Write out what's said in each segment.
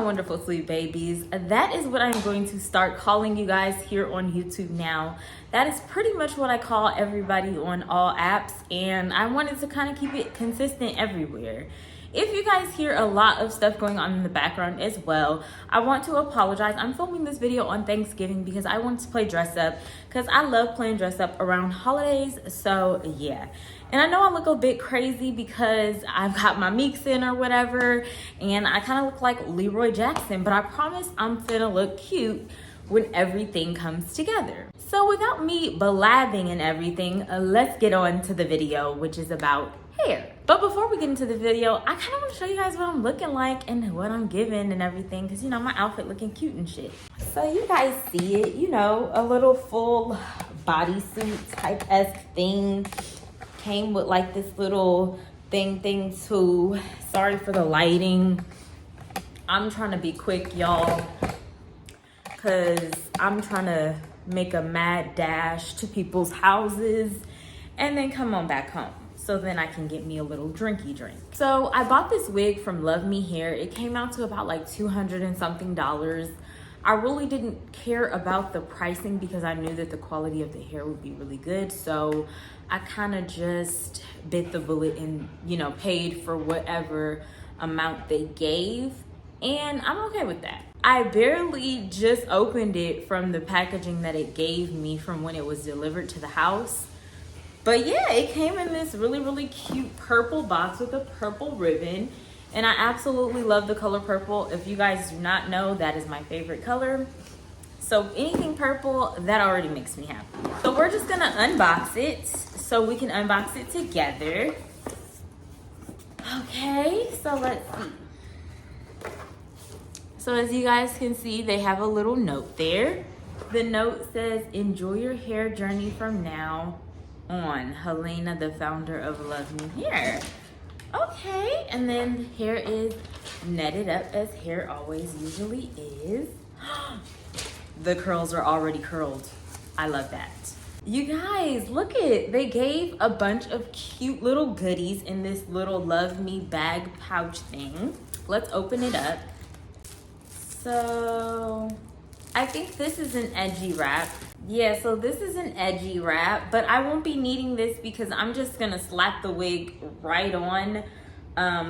wonderful sweet babies. That is what I'm going to start calling you guys here on YouTube now. That is pretty much what I call everybody on all apps, and I wanted to kind of keep it consistent everywhere. If you guys hear a lot of stuff going on in the background as well, I want to apologize. I'm filming this video on Thanksgiving because I wanted to play dress up because I love playing dress up around holidays. So yeah. And I know I look a bit crazy because I've got my Meeks in or whatever, and I kind of look like Leroy Jackson, but I promise I'm finna look cute when everything comes together. So without me blathing and everything, let's get on to the video, which is about hair. But before we get into the video, I kind of want to show you guys what I'm looking like and what I'm giving and everything, because you know, my outfit looking cute and shit. So you guys see it, you know, a little full bodysuit type-esque thing. Came with like this little thing too. Sorry for the lighting. I'm trying to be quick, y'all, because I'm trying to make a mad dash to people's houses and then come on back home. So then I can get me a little drinky drink. So I bought this wig from LuvMehair. It came out to about like $200 and something. I really didn't care about the pricing because I knew that the quality of the hair would be really good. So I kind of just bit the bullet and, you know, paid for whatever amount they gave. And I'm okay with that. I barely just opened it from the packaging that it gave me from when it was delivered to the house. But yeah, it came in this really cute purple box with a purple ribbon. And I absolutely love the color purple. If you guys do not know, that is my favorite color. So anything purple, that already makes me happy. So we're just gonna unbox it so we can unbox it together. Okay, so let's see. So as you guys can see, they have a little note there. The note says, enjoy your hair journey from now on, Helena, the founder of LuvMehair. Okay, and then hair is netted up as hair always usually is. The curls are already curled. I love that. You guys, look it. They gave a bunch of cute little goodies in this little LuvMe bag pouch thing. Let's open it up. So I think this is an edgy wrap. Yeah, so this is an edgy wrap, but I won't be needing this because I'm just gonna slap the wig right on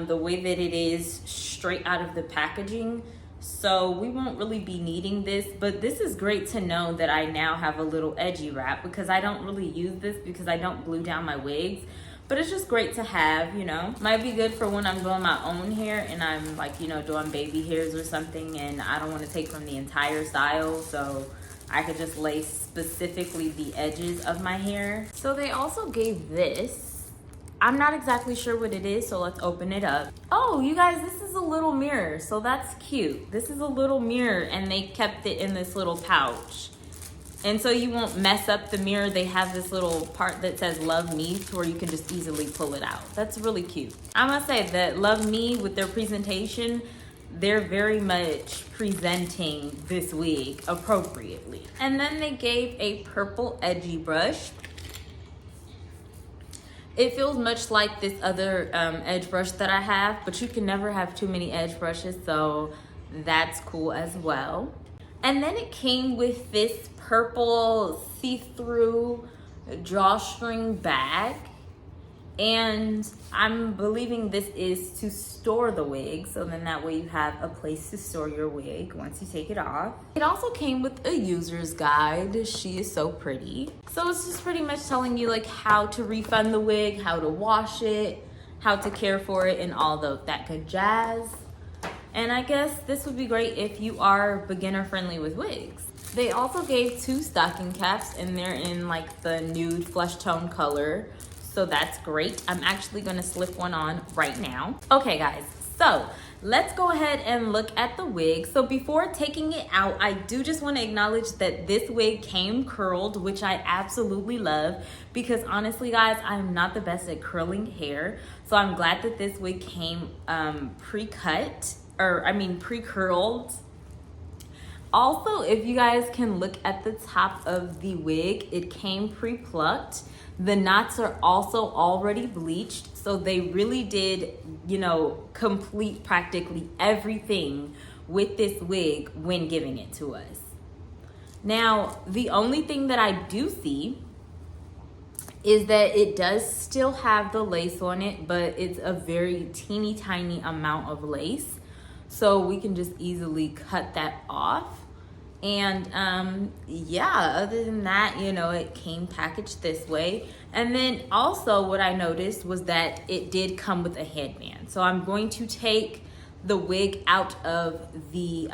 the way that it is straight out of the packaging. So we won't really be needing this, but this is great to know that I now have a little edgy wrap because I don't really use this because I don't glue down my wigs. But it's just great to have, you know. Might be good for when I'm doing my own hair and I'm like, you know, doing baby hairs or something and I don't want to take from the entire style, so I could just lace specifically the edges of my hair. So they also gave this. I'm not exactly sure what it is, so let's open it up. Oh, you guys, this is a little mirror, so that's cute. This is a little mirror and they kept it in this little pouch. And so you won't mess up the mirror. They have this little part that says LuvMe to where you can just easily pull it out. That's really cute. I must say that LuvMe with their presentation, they're very much presenting this wig appropriately. And then they gave a purple edgy brush. It feels much like this other edge brush that I have, but you can never have too many edge brushes, so that's cool as well. And then it came with this purple see-through drawstring bag. And I'm believing this is to store the wig, so then that way you have a place to store your wig once you take it off. It also came with a user's guide. She is so pretty. So it's just pretty much telling you like how to refund the wig, how to wash it, how to care for it, and all that good jazz. And I guess this would be great if you are beginner friendly with wigs. They also gave 2 stocking caps and they're in like the nude flesh tone color. So that's great. I'm actually gonna slip one on right now. Okay guys, so let's go ahead and look at the wig. So before taking it out, I do just wanna acknowledge that this wig came curled, which I absolutely love because honestly guys, I'm not the best at curling hair. So I'm glad that this wig came pre-cut, or I mean pre-curled. Also, if you guys can look at the top of the wig, it came pre-plucked. The knots are also already bleached, so they really did, you know, complete practically everything with this wig when giving it to us. Now, the only thing that I do see is that it does still have the lace on it, but it's a very teeny tiny amount of lace. So we can just easily cut that off. And yeah, other than that, you know, it came packaged this way. And then also what I noticed was that it did come with a headband. So I'm going to take the wig out of the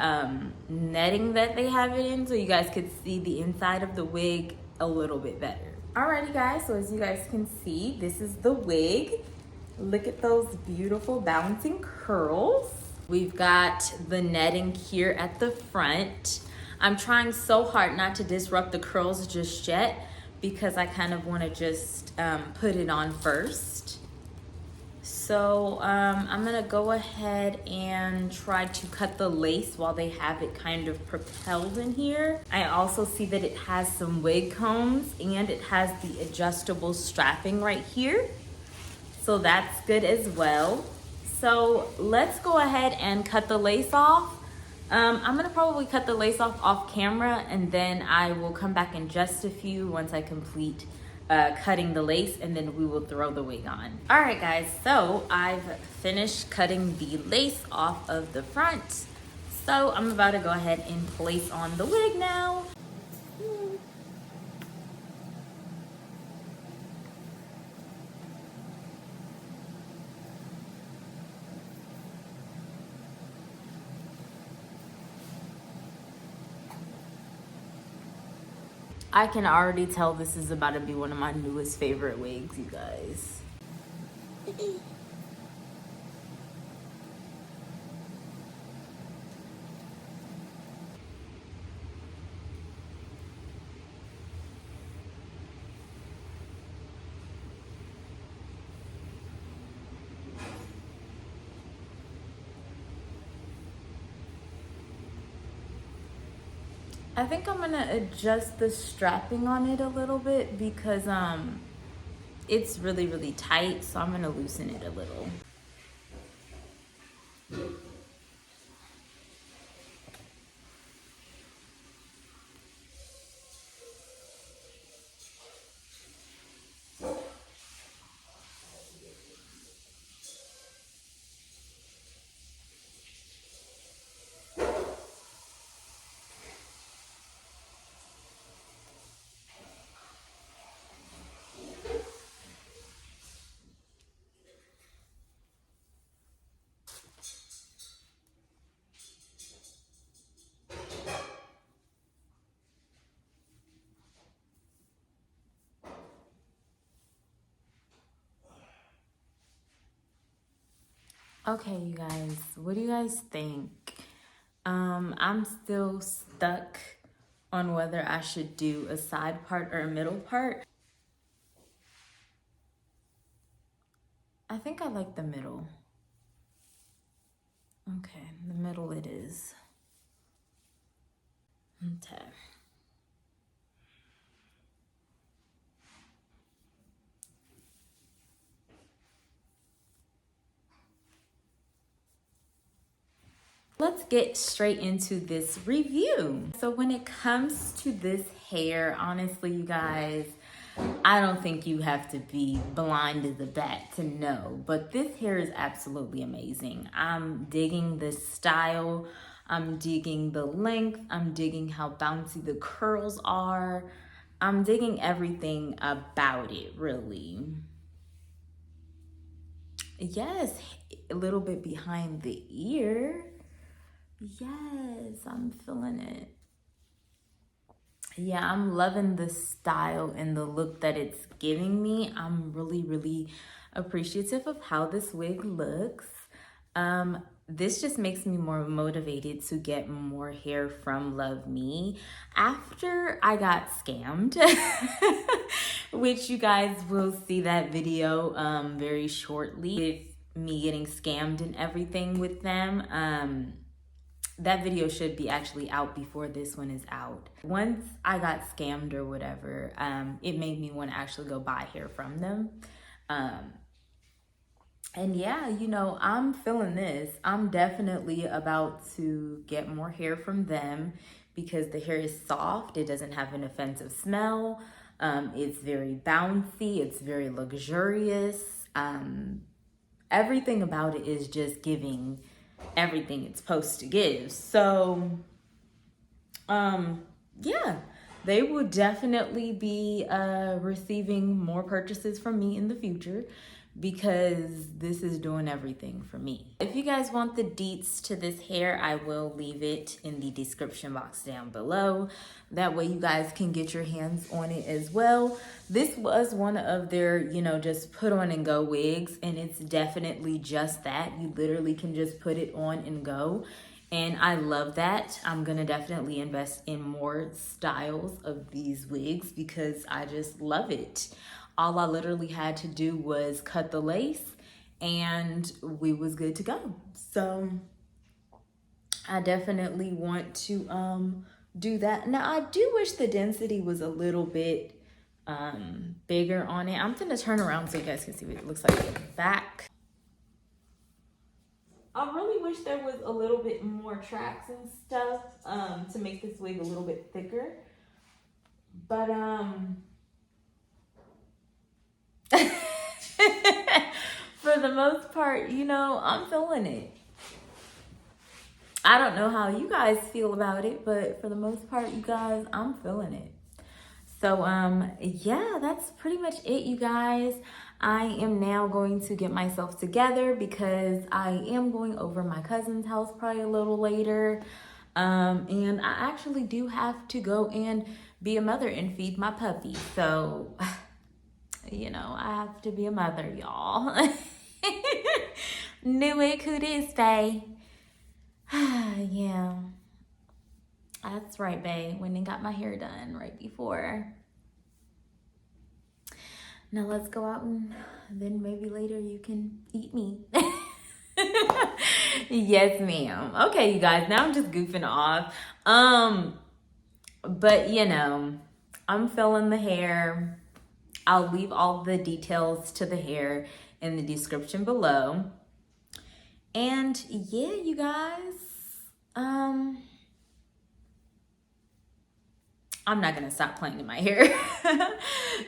netting that they have it in so you guys could see the inside of the wig a little bit better. Alrighty guys, so as you guys can see, this is the wig. Look at those beautiful bouncing curls. We've got the netting here at the front. I'm trying so hard not to disrupt the curls just yet because I kind of want to just put it on first. So I'm gonna go ahead and try to cut the lace while they have it kind of propelled in here. I also see that it has some wig combs and it has the adjustable strapping right here. So that's good as well. So let's go ahead and cut the lace off. I'm gonna probably cut the lace off camera, and then I will come back in just a few once I complete cutting the lace, and then we will throw the wig on. All right guys, so I've finished cutting the lace off of the front. So I'm about to go ahead and place on the wig now. I can already tell this is about to be one of my newest favorite wigs, you guys. I think I'm gonna adjust the strapping on it a little bit because it's really tight, so I'm gonna loosen it a little. Okay, you guys, what do you guys think? I'm still stuck on whether I should do a side part or a middle part. I think I like the middle. Okay, the middle it is. Okay. Let's get straight into this review. So when it comes to this hair, honestly, you guys, I don't think you have to be blind as a bat to know, but this hair is absolutely amazing. I'm digging the style. I'm digging the length. I'm digging how bouncy the curls are. I'm digging everything about it, really. Yes, a little bit behind the ear. Yes, I'm feeling it. Yeah, I'm loving the style and the look that it's giving me. I'm really appreciative of how this wig looks. This just makes me more motivated to get more hair from LuvMe after I got scammed, which you guys will see that video very shortly with me getting scammed and everything with them. That video should be actually out before this one is out. Once I got scammed or whatever, it made me want to actually go buy hair from them. And yeah, you know, I'm feeling this. I'm definitely about to get more hair from them because the hair is soft. It doesn't have an offensive smell. It's very bouncy. It's very luxurious. Everything about it is just giving everything it's supposed to give. So, yeah, they will definitely be receiving more purchases from me in the future because this is doing everything for me. If you guys want the deets to this hair, I will leave it in the description box down below. That way you guys can get your hands on it as well. This was one of their, you know, just put on and go wigs, and it's definitely just that. You literally can just put it on and go. And I love that. I'm gonna definitely invest in more styles of these wigs because I just love it. All I literally had to do was cut the lace and we was good to go. So I definitely want to do that. Now I do wish the density was a little bit bigger on it. I'm gonna turn around so you guys can see what it looks like in the back. I really wish there was a little bit more tracks and stuff to make this wig a little bit thicker. But for the most part, you know, I'm feeling it. I don't know how you guys feel about it, but for the most part, you guys, I'm feeling it. So yeah, that's pretty much it, you guys. I am now going to get myself together because I am going over my cousin's house probably a little later. And I actually do have to go and be a mother and feed my puppy. So, you know, I have to be a mother, y'all. Knew it, who this, bae? Yeah. That's right, babe. Went and got my hair done right before. Now let's go out and then maybe later you can eat me. Yes, ma'am. Okay, you guys, now I'm just goofing off. But you know, I'm feeling the hair. I'll leave all the details to the hair in the description below. And yeah, you guys, I'm not gonna stop playing in my hair.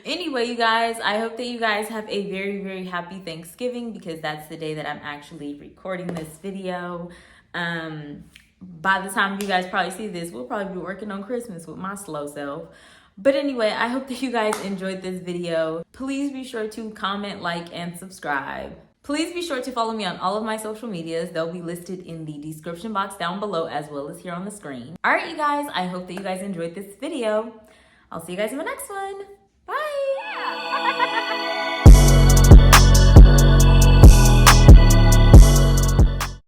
Anyway, you guys, I hope that you guys have a very, very happy Thanksgiving because that's the day that I'm actually recording this video. By the time you guys probably see this, we'll probably be working on Christmas with my slow self. But anyway, I hope that you guys enjoyed this video. Please be sure to comment, like, and subscribe. Please be sure to follow me on all of my social medias. They'll be listed in the description box down below as well as here on the screen. All right, you guys, I hope that you guys enjoyed this video. I'll see you guys in the next one. Bye.